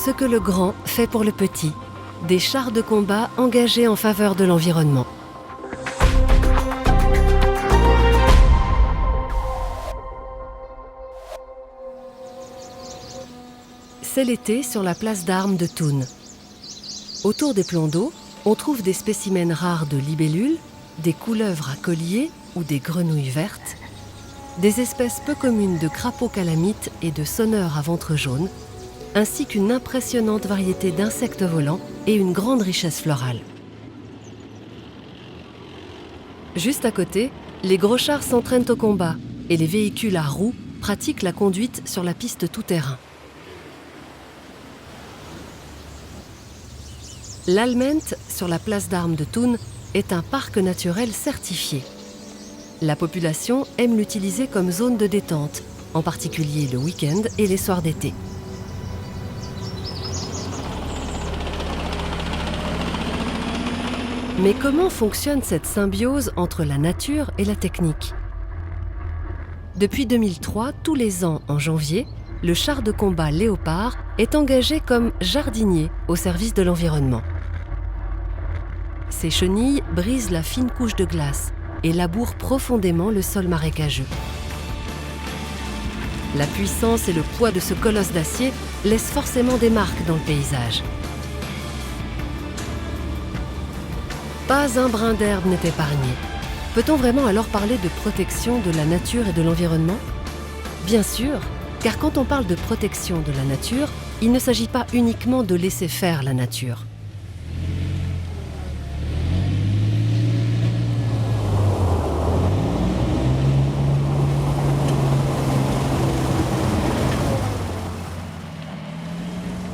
Ce que le grand fait pour le petit. Des chars de combat engagés en faveur de l'environnement. C'est l'été sur la place d'armes de Thun. Autour des plans d'eau, on trouve des spécimens rares de libellules, des couleuvres à collier ou des grenouilles vertes, des espèces peu communes de crapauds calamites et de sonneurs à ventre jaune, ainsi qu'une impressionnante variété d'insectes volants et une grande richesse florale. Juste à côté, les gros chars s'entraînent au combat et les véhicules à roues pratiquent la conduite sur la piste tout-terrain. L'Alment, sur la place d'armes de Thun, est un parc naturel certifié. La population aime l'utiliser comme zone de détente, en particulier le week-end et les soirs d'été. Mais comment fonctionne cette symbiose entre la nature et la technique? Depuis 2003, tous les ans, en janvier, le char de combat Léopard est engagé comme jardinier au service de l'environnement. Ses chenilles brisent la fine couche de glace et labourent profondément le sol marécageux. La puissance et le poids de ce colosse d'acier laissent forcément des marques dans le paysage. Pas un brin d'herbe n'est épargné. Peut-on vraiment alors parler de protection de la nature et de l'environnement? Bien sûr, car quand on parle de protection de la nature, il ne s'agit pas uniquement de laisser faire la nature.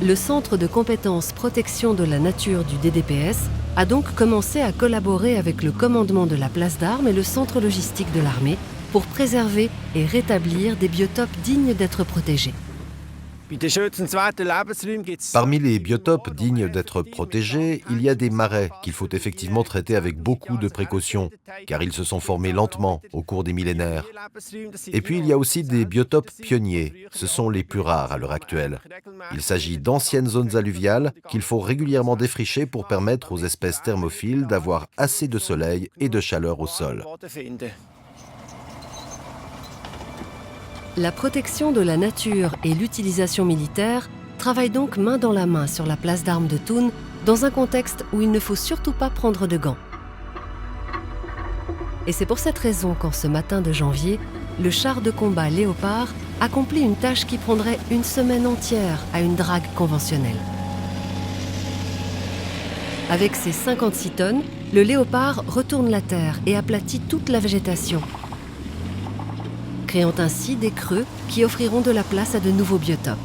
Le Centre de compétences protection de la nature du DDPS a donc commencé à collaborer avec le commandement de la place d'armes et le centre logistique de l'armée pour préserver et rétablir des biotopes dignes d'être protégés. Parmi les biotopes dignes d'être protégés, il y a des marais qu'il faut effectivement traiter avec beaucoup de précautions, car ils se sont formés lentement au cours des millénaires. Et puis il y a aussi des biotopes pionniers, ce sont les plus rares à l'heure actuelle. Il s'agit d'anciennes zones alluviales qu'il faut régulièrement défricher pour permettre aux espèces thermophiles d'avoir assez de soleil et de chaleur au sol. La protection de la nature et l'utilisation militaire travaillent donc main dans la main sur la place d'armes de Thun, dans un contexte où il ne faut surtout pas prendre de gants. Et c'est pour cette raison qu'en ce matin de janvier, le char de combat Léopard accomplit une tâche qui prendrait une semaine entière à une drague conventionnelle. Avec ses 56 tonnes, le Léopard retourne la terre et aplatit toute la végétation, créant ainsi des creux qui offriront de la place à de nouveaux biotopes.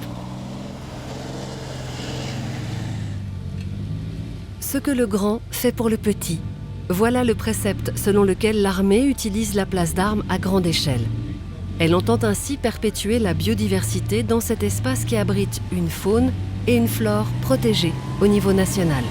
Ce que le grand fait pour le petit. Voilà le précepte selon lequel l'armée utilise la place d'armes à grande échelle. Elle entend ainsi perpétuer la biodiversité dans cet espace qui abrite une faune et une flore protégées au niveau national.